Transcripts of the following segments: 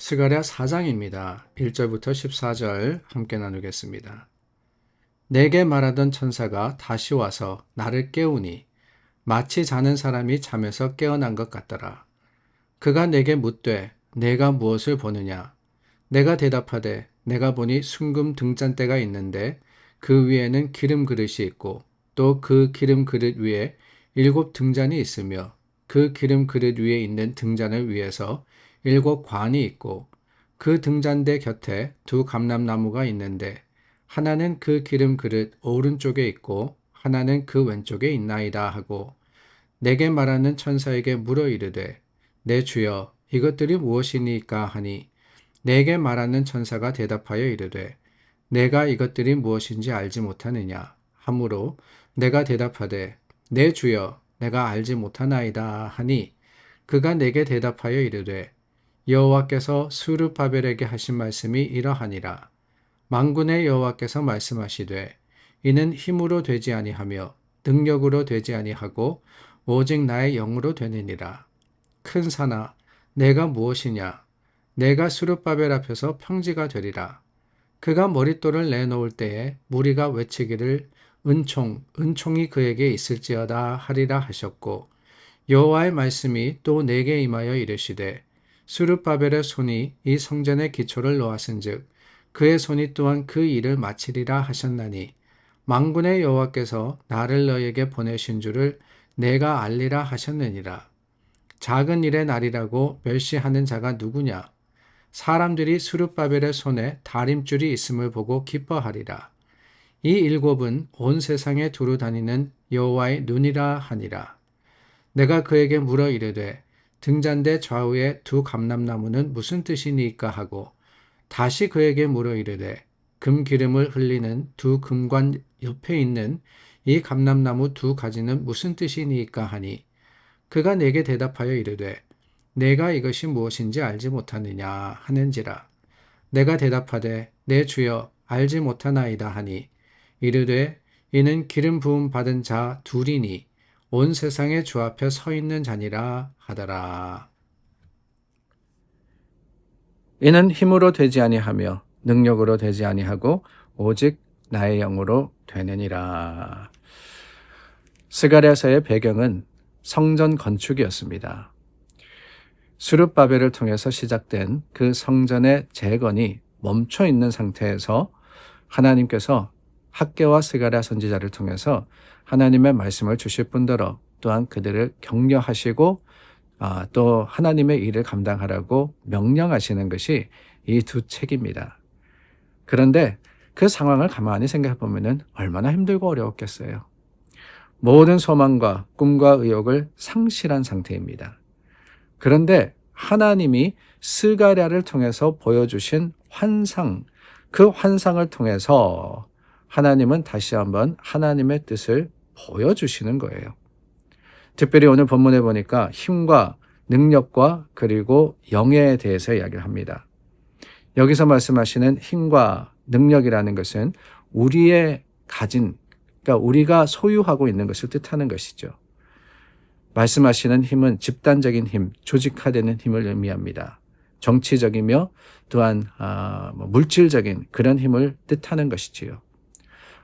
스가랴 4장입니다. 1절부터 14절 함께 나누겠습니다. 내게 말하던 천사가 다시 와서 나를 깨우니 마치 자는 사람이 잠에서 깨어난 것 같더라. 그가 내게 묻되 내가 무엇을 보느냐? 내가 대답하되 내가 보니 순금 등잔대가 있는데 그 위에는 기름 그릇이 있고 또 그 기름 그릇 위에 7 등잔이 있으며 그 기름 그릇 위에 있는 등잔을 위에서 7 관이 있고 그 등잔대 곁에 2 감람나무가 있는데 하나는 그 기름 그릇 오른쪽에 있고 하나는 그 왼쪽에 있나이다 하고 내게 말하는 천사에게 물어 이르되 내 주여 이것들이 무엇이니까 하니 내게 말하는 천사가 대답하여 이르되 내가 이것들이 무엇인지 알지 못하느냐 하므로 내가 대답하되 내 주여 내가 알지 못하나이다 하니 그가 내게 대답하여 이르되 여호와께서 스룹바벨에게 하신 말씀이 이러하니라. 만군의 여호와께서 말씀하시되 이는 힘으로 되지 아니하며 능력으로 되지 아니하고 오직 나의 영으로 되느니라. 큰 산아 내가 무엇이냐? 내가 스룹바벨 앞에서 평지가 되리라. 그가 머릿돌을 내놓을 때에 무리가 외치기를 은총이 그에게 있을지어다 하리라 하셨고 여호와의 말씀이 또 내게 임하여 이르시되 스룹바벨의 손이 이 성전의 기초를 놓았은즉 그의 손이 또한 그 일을 마치리라 하셨나니 만군의 여호와께서 나를 너에게 보내신 줄을 내가 알리라 하셨느니라. 작은 일의 날이라고 멸시하는 자가 누구냐? 사람들이 스룹바벨의 손에 다림줄이 있음을 보고 기뻐하리라. 이 7은 온 세상에 두루 다니는 여호와의 눈이라 하니라. 내가 그에게 물어 이르되 등잔대 좌우에 2 감람나무는 무슨 뜻이니까 하고 다시 그에게 물어 이르되 금기름을 흘리는 2 금관 옆에 있는 이 감람나무 2 가지는 무슨 뜻이니까 하니 그가 내게 대답하여 이르되 내가 이것이 무엇인지 알지 못하느냐 하는지라. 내가 대답하되 내 주여 알지 못하나이다 하니 이르되 이는 기름 부음 받은 자 둘이니 온 세상의 주 앞에 서 있는 자니라 하더라. 이는 힘으로 되지 아니하며 능력으로 되지 아니하고 오직 나의 영으로 되느니라. 스가랴서의 배경은 성전 건축이었습니다. 스룹바벨을 통해서 시작된 그 성전의 재건이 멈춰 있는 상태에서 하나님께서 학개와 스가랴 선지자를 통해서 하나님의 말씀을 주실 뿐더러 또한 그들을 격려하시고 또 하나님의 일을 감당하라고 명령하시는 것이 이 2 책입니다. 그런데 그 상황을 가만히 생각해 보면 얼마나 힘들고 어려웠겠어요. 모든 소망과 꿈과 의욕을 상실한 상태입니다. 그런데 하나님이 스가랴를 통해서 보여주신 환상, 그 환상을 통해서 하나님은 다시 한번 하나님의 뜻을 보여주시는 거예요. 특별히 오늘 본문에 보니까 힘과 능력과 그리고 영예에 대해서 이야기를 합니다. 여기서 말씀하시는 힘과 능력이라는 것은 우리의 가진, 그러니까 우리가 소유하고 있는 것을 뜻하는 것이죠. 말씀하시는 힘은 집단적인 힘, 조직화되는 힘을 의미합니다. 정치적이며 또한 물질적인 그런 힘을 뜻하는 것이지요.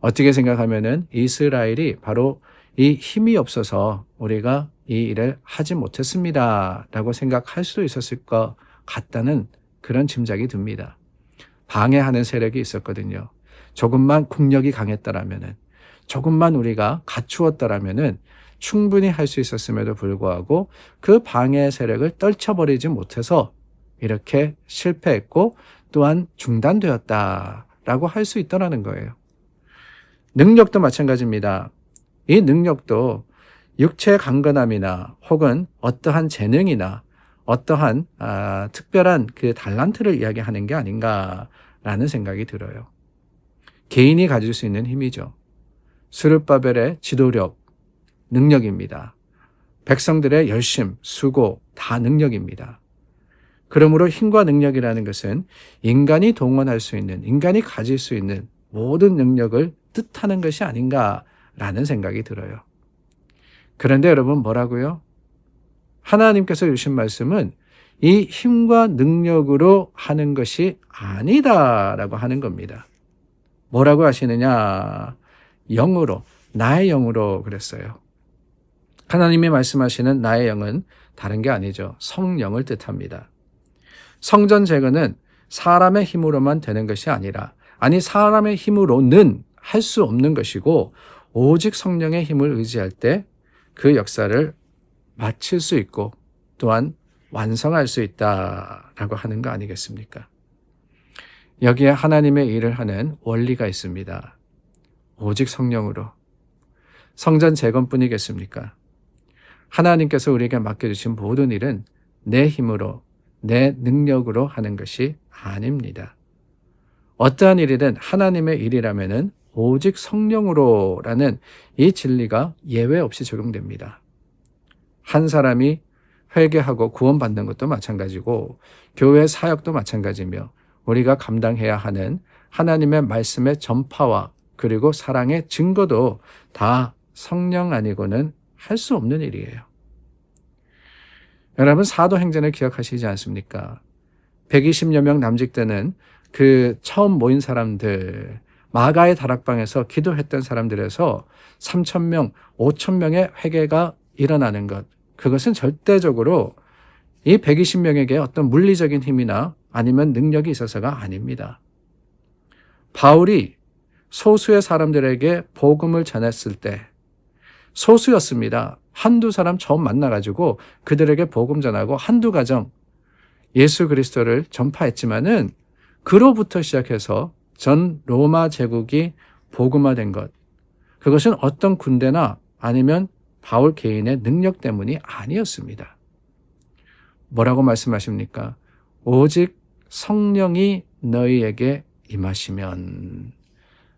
어떻게 생각하면은 이스라엘이 바로 이 힘이 없어서 우리가 이 일을 하지 못했습니다 라고 생각할 수도 있었을 것 같다는 그런 짐작이 듭니다. 방해하는 세력이 있었거든요. 조금만 국력이 강했더라면은, 조금만 우리가 갖추었더라면은 충분히 할 수 있었음에도 불구하고 그 방해 세력을 떨쳐버리지 못해서 이렇게 실패했고 또한 중단되었다라고 할 수 있다는 거예요. 능력도 마찬가지입니다. 이 능력도 육체의 강건함이나 혹은 어떠한 재능이나 어떠한 특별한 그 달란트를 이야기하는 게 아닌가라는 생각이 들어요. 개인이 가질 수 있는 힘이죠. 스룹바벨의 지도력, 능력입니다. 백성들의 열심, 수고, 다 능력입니다. 그러므로 힘과 능력이라는 것은 인간이 동원할 수 있는, 인간이 가질 수 있는 모든 능력을 뜻하는 것이 아닌가라는 생각이 들어요. 그런데 여러분 뭐라고요? 하나님께서 주신 말씀은 이 힘과 능력으로 하는 것이 아니다라고 하는 겁니다. 뭐라고 하시느냐? 영으로, 나의 영으로 그랬어요. 하나님이 말씀하시는 나의 영은 다른 게 아니죠. 성령을 뜻합니다. 성전 제거는 사람의 힘으로만 되는 것이 아니라, 사람의 힘으로는 할 수 없는 것이고, 오직 성령의 힘을 의지할 때 그 역사를 마칠 수 있고 또한 완성할 수 있다라고 하는 거 아니겠습니까? 여기에 하나님의 일을 하는 원리가 있습니다. 오직 성령으로. 성전 재건뿐이겠습니까? 하나님께서 우리에게 맡겨주신 모든 일은 내 힘으로, 내 능력으로 하는 것이 아닙니다. 어떠한 일이든 하나님의 일이라면은 오직 성령으로라는 이 진리가 예외 없이 적용됩니다. 한 사람이 회개하고 구원받는 것도 마찬가지고 교회 사역도 마찬가지며 우리가 감당해야 하는 하나님의 말씀의 전파와 그리고 사랑의 증거도 다 성령 아니고는 할 수 없는 일이에요. 여러분 사도행전을 기억하시지 않습니까? 120여 명 남직되는 그 처음 모인 사람들, 마가의 다락방에서 기도했던 사람들에서 3,000명, 5,000명의 회개가 일어나는 것, 그것은 절대적으로 이 120명에게 어떤 물리적인 힘이나 아니면 능력이 있어서가 아닙니다. 바울이 소수의 사람들에게 복음을 전했을 때 소수였습니다. 한두 사람 처음 만나가지고 그들에게 복음 전하고 한두 가정 예수 그리스도를 전파했지만은 그로부터 시작해서 전 로마 제국이 복음화된 것, 그것은 어떤 군대나 아니면 바울 개인의 능력 때문이 아니었습니다. 뭐라고 말씀하십니까? 오직 성령이 너희에게 임하시면,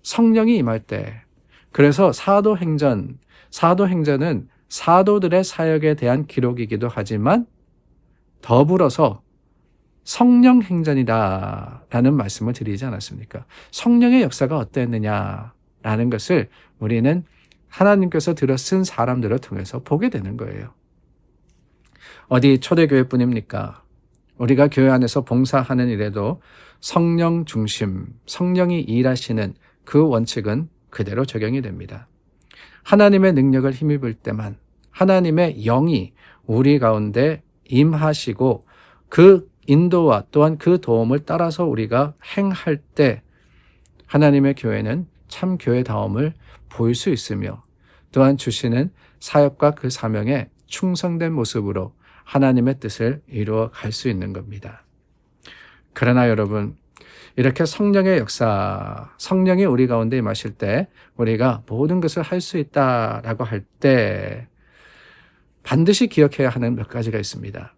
성령이 임할 때. 그래서 사도행전은 사도들의 사역에 대한 기록이기도 하지만 더불어서 성령 행전이다라는 말씀을 드리지 않았습니까? 성령의 역사가 어땠느냐라는 것을 우리는 하나님께서 들어 쓴 사람들을 통해서 보게 되는 거예요. 어디 초대교회뿐입니까? 우리가 교회 안에서 봉사하는 일에도 성령 중심, 성령이 일하시는 그 원칙은 그대로 적용이 됩니다. 하나님의 능력을 힘입을 때만 하나님의 영이 우리 가운데 임하시고 그 인도와 또한 그 도움을 따라서 우리가 행할 때 하나님의 교회는 참 교회다움을 보일 수 있으며 또한 주시는 사역과 그 사명에 충성된 모습으로 하나님의 뜻을 이루어 갈 수 있는 겁니다. 그러나 여러분, 이렇게 성령의 역사, 성령이 우리 가운데 임하실 때 우리가 모든 것을 할 수 있다라고 할 때 반드시 기억해야 하는 몇 가지가 있습니다.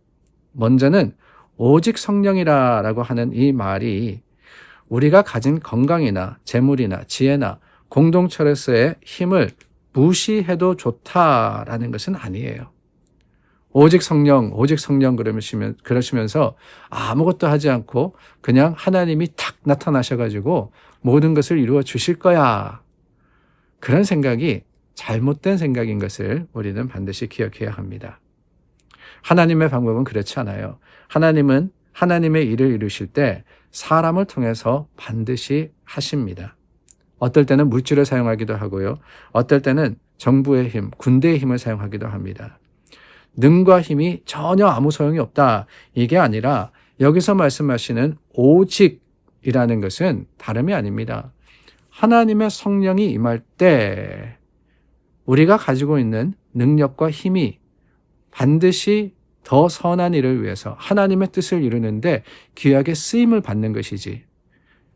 먼저는 오직 성령이라고 하는 이 말이 우리가 가진 건강이나 재물이나 지혜나 공동체로서의 힘을 무시해도 좋다라는 것은 아니에요. 오직 성령 그러시면서 아무것도 하지 않고 그냥 하나님이 탁 나타나셔가지고 모든 것을 이루어 주실 거야. 그런 생각이 잘못된 생각인 것을 우리는 반드시 기억해야 합니다. 하나님의 방법은 그렇지 않아요. 하나님은 하나님의 일을 이루실 때 사람을 통해서 반드시 하십니다. 어떨 때는 물질을 사용하기도 하고요. 어떨 때는 정부의 힘, 군대의 힘을 사용하기도 합니다. 능과 힘이 전혀 아무 소용이 없다. 이게 아니라 여기서 말씀하시는 오직이라는 것은 다름이 아닙니다. 하나님의 성령이 임할 때 우리가 가지고 있는 능력과 힘이 반드시 더 선한 일을 위해서 하나님의 뜻을 이루는데 귀하게 쓰임을 받는 것이지,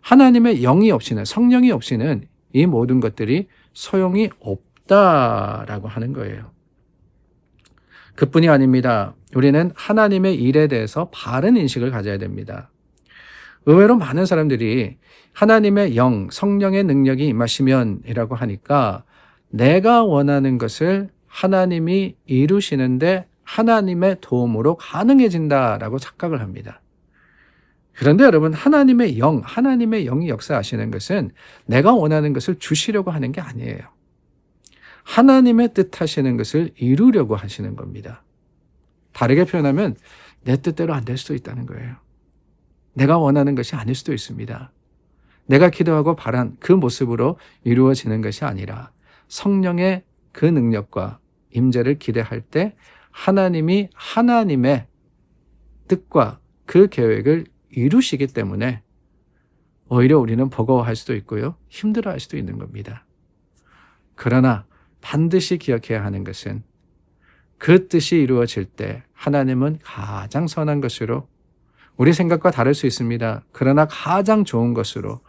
하나님의 영이 없이는, 성령이 없이는 이 모든 것들이 소용이 없다라고 하는 거예요. 그뿐이 아닙니다. 우리는 하나님의 일에 대해서 바른 인식을 가져야 됩니다. 의외로 많은 사람들이 하나님의 영, 성령의 능력이 임하시면이라고 하니까 내가 원하는 것을 하나님이 이루시는데 하나님의 도움으로 가능해진다라고 착각을 합니다. 그런데 여러분, 하나님의 영이 역사하시는 것은 내가 원하는 것을 주시려고 하는 게 아니에요. 하나님의 뜻하시는 것을 이루려고 하시는 겁니다. 다르게 표현하면 내 뜻대로 안 될 수도 있다는 거예요. 내가 원하는 것이 아닐 수도 있습니다. 내가 기도하고 바란 그 모습으로 이루어지는 것이 아니라 성령의 그 능력과 임재를 기대할 때 하나님이 하나님의 뜻과 그 계획을 이루시기 때문에 오히려 우리는 버거워할 수도 있고요. 힘들어할 수도 있는 겁니다. 그러나 반드시 기억해야 하는 것은 그 뜻이 이루어질 때 하나님은 가장 선한 것으로, 우리 생각과 다를 수 있습니다. 그러나 가장 좋은 것으로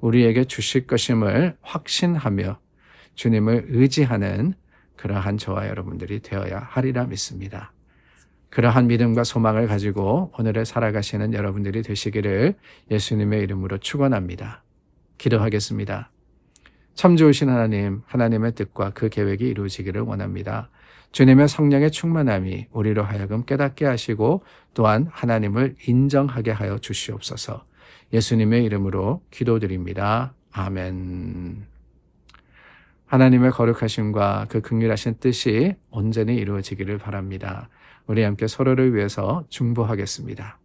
우리에게 주실 것임을 확신하며 주님을 의지하는 그러한 저와 여러분들이 되어야 하리라 믿습니다. 그러한 믿음과 소망을 가지고 오늘을 살아가시는 여러분들이 되시기를 예수님의 이름으로 축원합니다. 기도하겠습니다. 참 좋으신 하나님, 하나님의 뜻과 그 계획이 이루어지기를 원합니다. 주님의 성령의 충만함이 우리로 하여금 깨닫게 하시고 또한 하나님을 인정하게 하여 주시옵소서. 예수님의 이름으로 기도드립니다. 아멘. 하나님의 거룩하심과 그 긍휼하신 뜻이 온전히 이루어지기를 바랍니다. 우리 함께 서로를 위해서 중보하겠습니다.